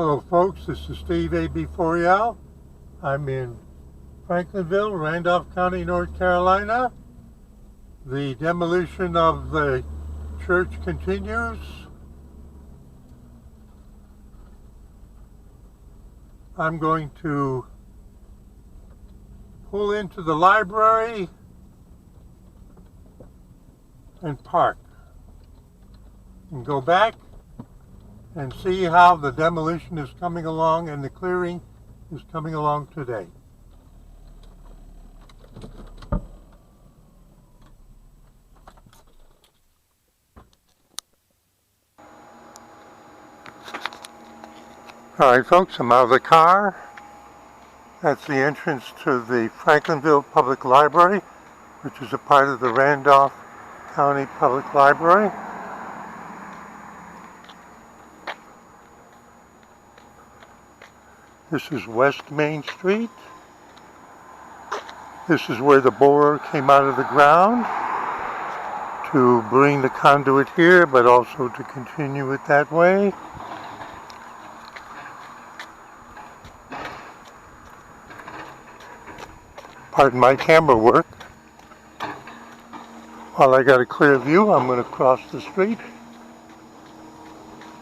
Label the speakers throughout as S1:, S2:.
S1: Hello folks, this is Steve A.B. Forial. I'm in Franklinville, Randolph County, North Carolina. The demolition of the church continues. I'm going to pull into the library and park and go back and see how the demolition is coming along and the clearing is coming along today. Alright folks, I'm out of the car. That's the entrance to the Franklinville Public Library, which is a part of the Randolph County Public Library. This is West Main Street. This is where the borer came out of the ground to bring the conduit here, but also to continue it that way. Pardon my camera work. While I got a clear view, I'm going to cross the street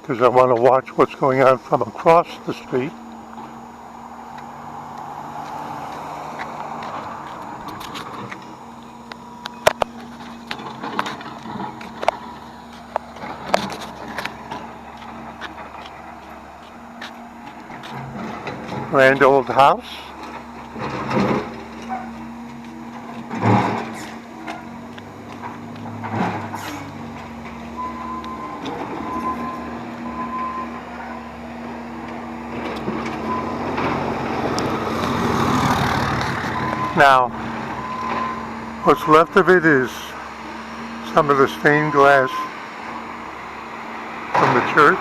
S1: because I want to watch what's going on from across the street. Grand old house. Now, what's left of it is some of the stained glass from the church.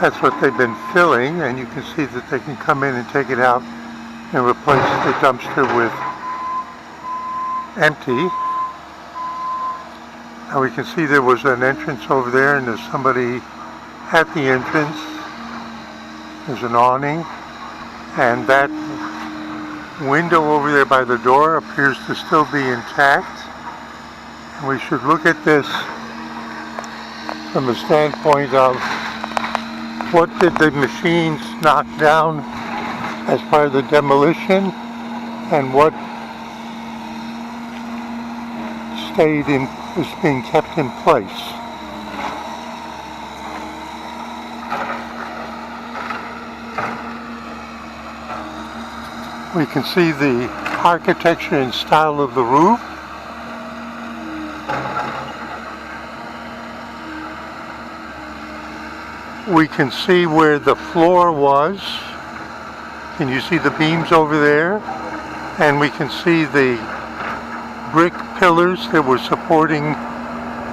S1: That's what they've been filling, and you can see that they can come in and take it out and replace the dumpster with empty. Now we can see there was an entrance over there, and there's somebody at the entrance. There's an awning, and that window over there by the door appears to still be intact. And we should look at this from the standpoint of what did the machines knock down as part of the demolition, and what is being kept in place. We can see the architecture and style of the roof. We can see where the floor was. Can you see the beams over there? And we can see the brick pillars that were supporting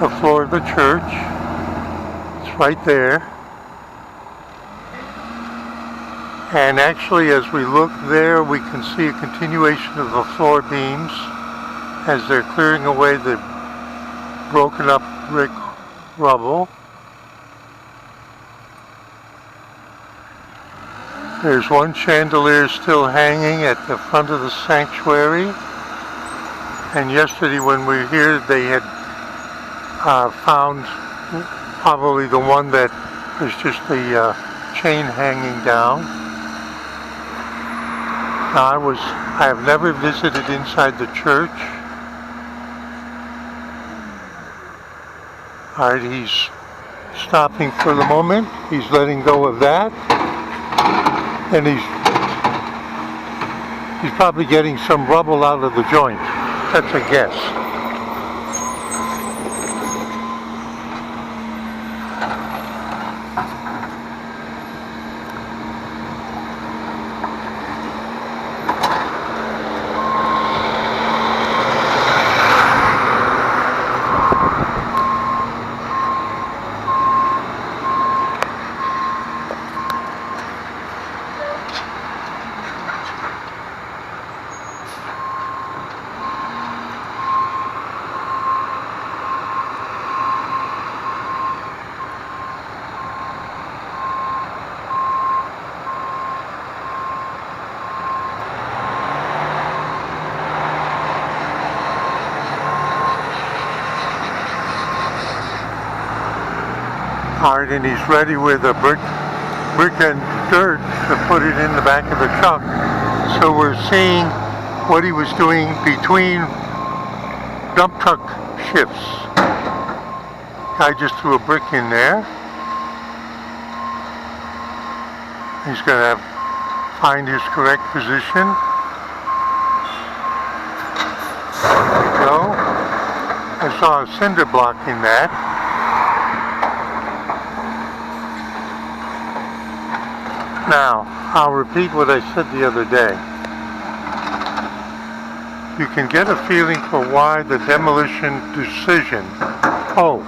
S1: the floor of the church. It's right there. And actually, as we look there, we can see a continuation of the floor beams as they're clearing away the broken up brick rubble. There's one chandelier still hanging at the front of the sanctuary. And yesterday when we were here, they had found probably the one that is just the chain hanging down. Now I have never visited inside the church. Alright, he's stopping for the moment. He's letting go of that. And he's probably getting some rubble out of the joint. That's a guess. part, and he's ready with a brick and dirt to put it in the back of the truck. So we're seeing what he was doing between dump truck shifts. Guy just threw a brick in there. He's going to find his correct position. There we go. I saw a cinder block in that. Now, I'll repeat what I said the other day. You can get a feeling for why the demolition decision. Oh,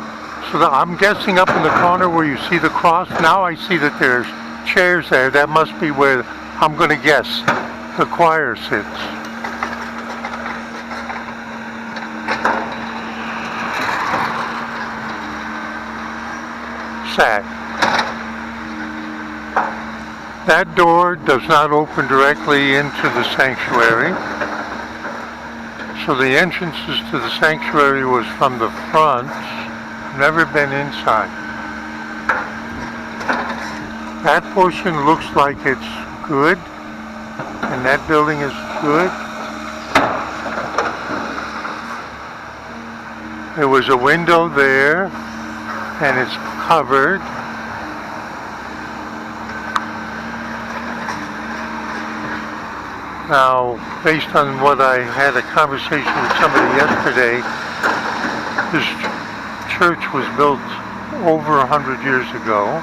S1: so I'm guessing up in the corner where you see the cross. Now I see that there's chairs there. That must be where, I'm going to guess, the choir sits. Sad. That door does not open directly into the sanctuary. So the entrances to the sanctuary was from the front. Never been inside. That portion looks like it's good, and that building is good. There was a window there, and it's covered. Now, based on what I had a conversation with somebody yesterday, this church was built over 100 years ago.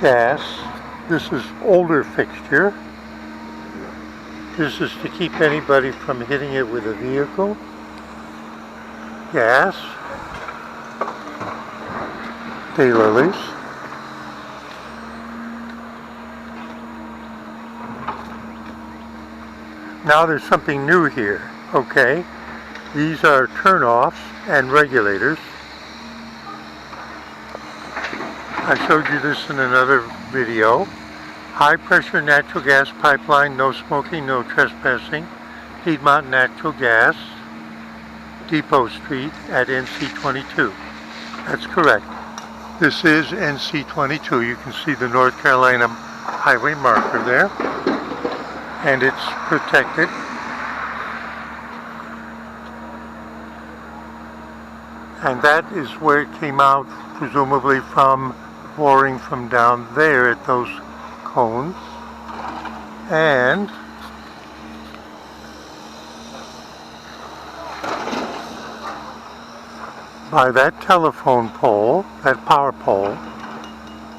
S1: Gas. This is older fixture. This is to keep anybody from hitting it with a vehicle. Gas. Daylilies. Now there's something new here. Okay. These are turn-offs and regulators. I showed you this in another video. High pressure natural gas pipeline, no smoking, no trespassing. Piedmont Natural Gas, Depot Street at NC 22. That's correct. This is NC 22. You can see the North Carolina highway marker there. And it's protected. And that is where it came out, presumably from boring from down there at those cones. And by that telephone pole, that power pole,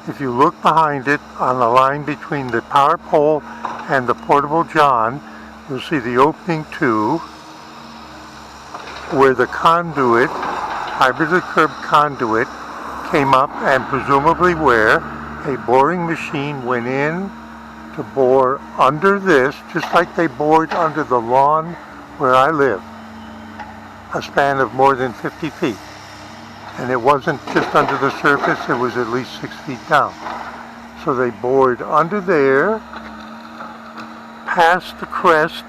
S1: if you look behind it on the line between the power pole and the portable john, you'll see the opening to where the conduit, fiber to the curb conduit, came up, and presumably where a boring machine went in to bore under this, just like they bored under the lawn where I live, a span of more than 50 feet. And it wasn't just under the surface, it was at least 6 feet down. So they bored under there, past the crest,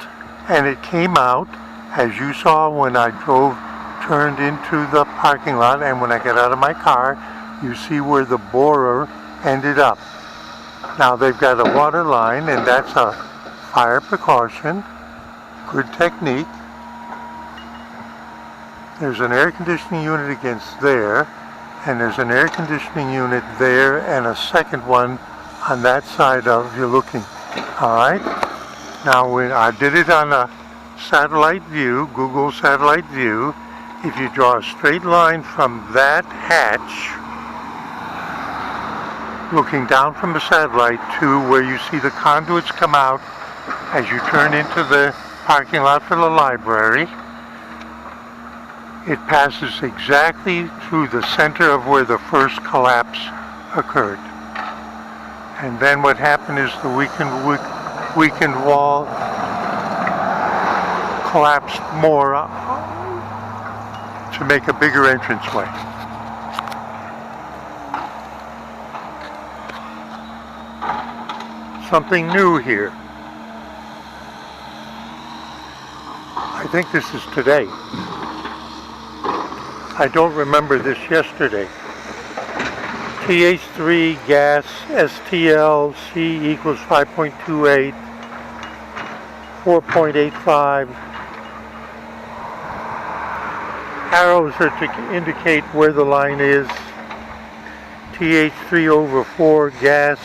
S1: and it came out, as you saw when I turned into the parking lot, and when I got out of my car, you see where the borer ended up. Now they've got a water line, and that's a fire precaution. Good technique. There's an air conditioning unit against there, and there's an air conditioning unit there, and a second one on that side of you're looking. Alright? Now when I did it on a satellite view, Google satellite view, if you draw a straight line from that hatch, looking down from the satellite to where you see the conduits come out as you turn into the parking lot for the library, it passes exactly through the center of where the first collapse occurred. And then what happened is the weakened wall collapsed more to make a bigger entranceway. Something new here. I think this is today. I don't remember this yesterday. TH3 gas STL C equals 5.28, 4.85. Arrows are to indicate where the line is. TH3 over 4 gas.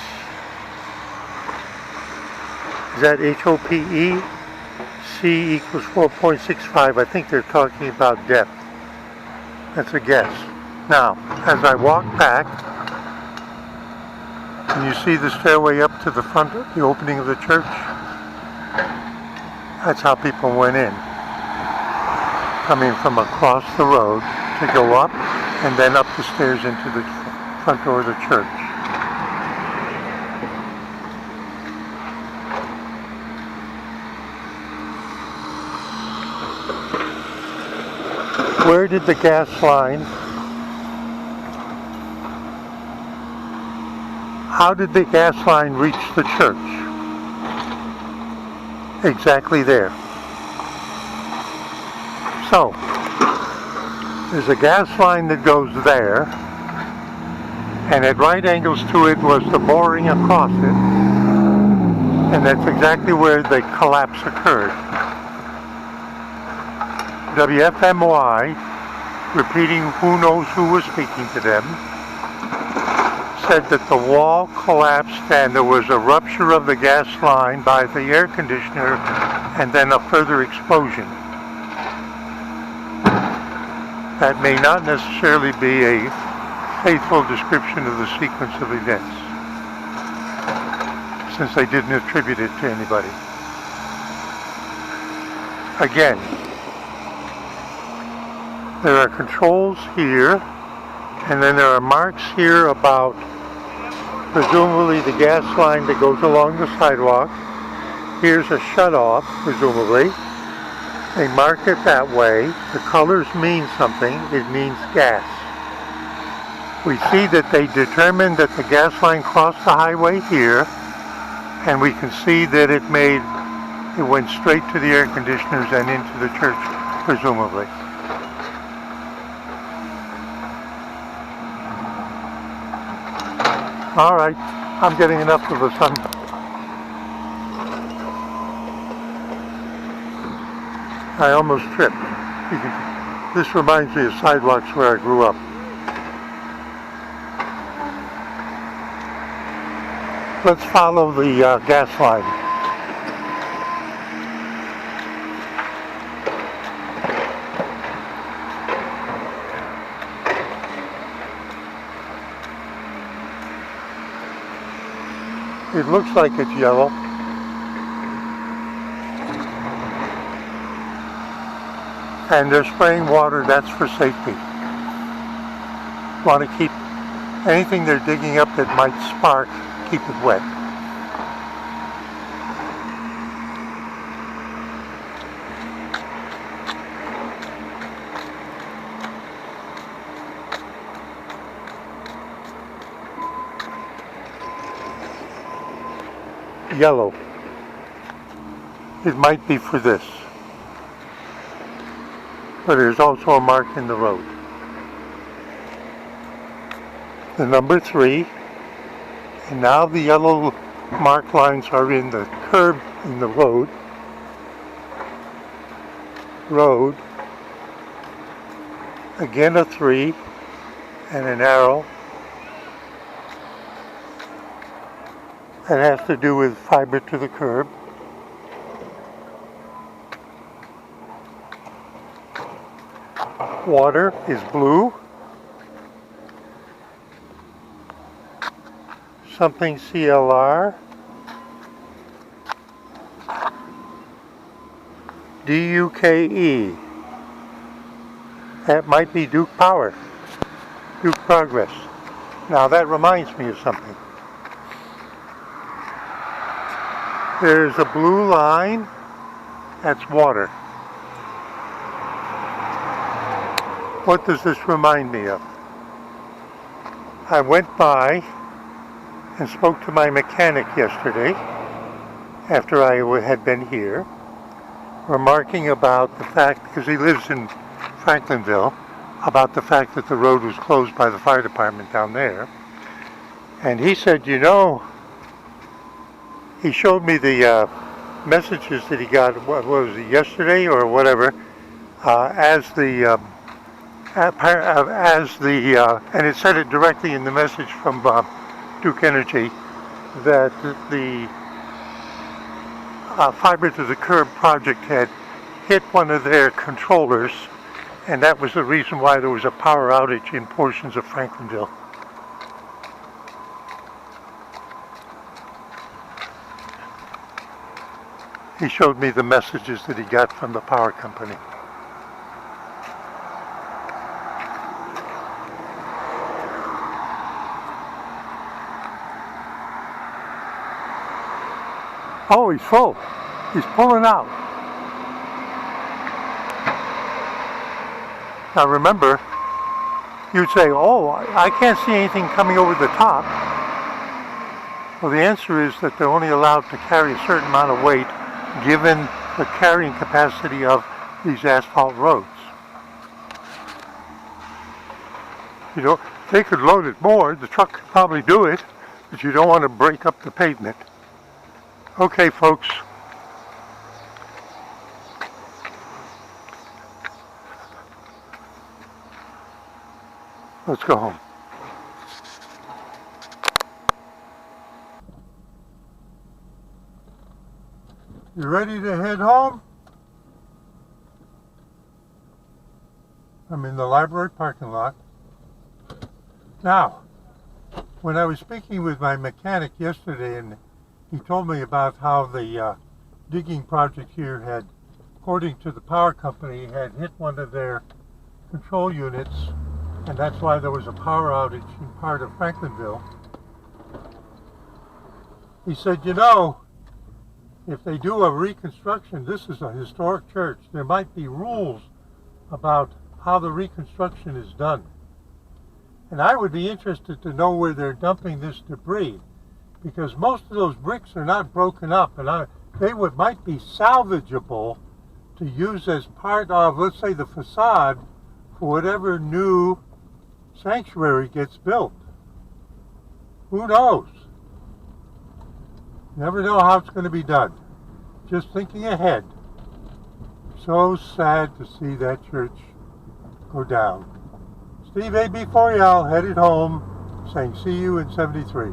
S1: Is that HOPE? C equals 4.65. I think they're talking about depth. That's a guess. Now, as I walk back, can you see the stairway up to the front, the opening of the church? That's how people went in. Coming from across the road to go up and then up the stairs into the front door of the church. Where did the gas line, how did the gas line reach the church? Exactly there. So, there's a gas line that goes there, and at right angles to it was the boring across it, and that's exactly where the collapse occurred. WFMY, repeating who knows who was speaking to them, said that the wall collapsed and there was a rupture of the gas line by the air conditioner and then a further explosion. That may not necessarily be a faithful description of the sequence of events, since they didn't attribute it to anybody. Again, there are controls here, and then there are marks here about presumably the gas line that goes along the sidewalk. Here's a shutoff, presumably. They mark it that way. The colors mean something. It means gas. We see that they determined that the gas line crossed the highway here, and we can see that it went straight to the air conditioners and into the church, presumably. All right, I'm getting enough of the sun. I almost tripped. This reminds me of sidewalks where I grew up. Let's follow the gas line. It looks like it's yellow. And they're spraying water, that's for safety. Want to keep anything they're digging up that might spark, keep it wet. Yellow. It might be for this. But there's also a mark in the road. The number 3. And now the yellow mark lines are in the curb in the road. Road. Again a 3 and an arrow. That has to do with fiber to the curb. Water is blue. Something CLR. DUKE. That might be Duke Power. Duke Progress. Now that reminds me of something. There's a blue line, that's water. what does this remind me of? I went by and spoke to my mechanic yesterday after I had been here, remarking about the fact, because he lives in Franklinville, about the fact that the road was closed by the fire department down there. And he said, you know, he showed me the messages that he got, what was it, yesterday or whatever, and it said it directly in the message from Duke Energy, that the fiber to the curb project had hit one of their controllers, and that was the reason why there was a power outage in portions of Franklinville. He showed me the messages that he got from the power company. Oh, he's full. He's pulling out. Now remember, you'd say, oh, I can't see anything coming over the top. Well, the answer is that they're only allowed to carry a certain amount of weight given the carrying capacity of these asphalt roads. You know, they could load it more, the truck could probably do it, but you don't want to break up the pavement. Okay, folks. Let's go home. You ready to head home? I'm in the library parking lot. Now, when I was speaking with my mechanic yesterday, and he told me about how the digging project here had, according to the power company, had hit one of their control units, and that's why there was a power outage in part of Franklinville. He said, you know, if they do a reconstruction, this is a historic church, there might be rules about how the reconstruction is done. And I would be interested to know where they're dumping this debris, because most of those bricks are not broken up, and they might be salvageable to use as part of, let's say, the facade for whatever new sanctuary gets built. Who knows? Never know how it's going to be done. Just thinking ahead. So sad to see that church go down. Steve A.B. Forial headed home, saying see you in 73.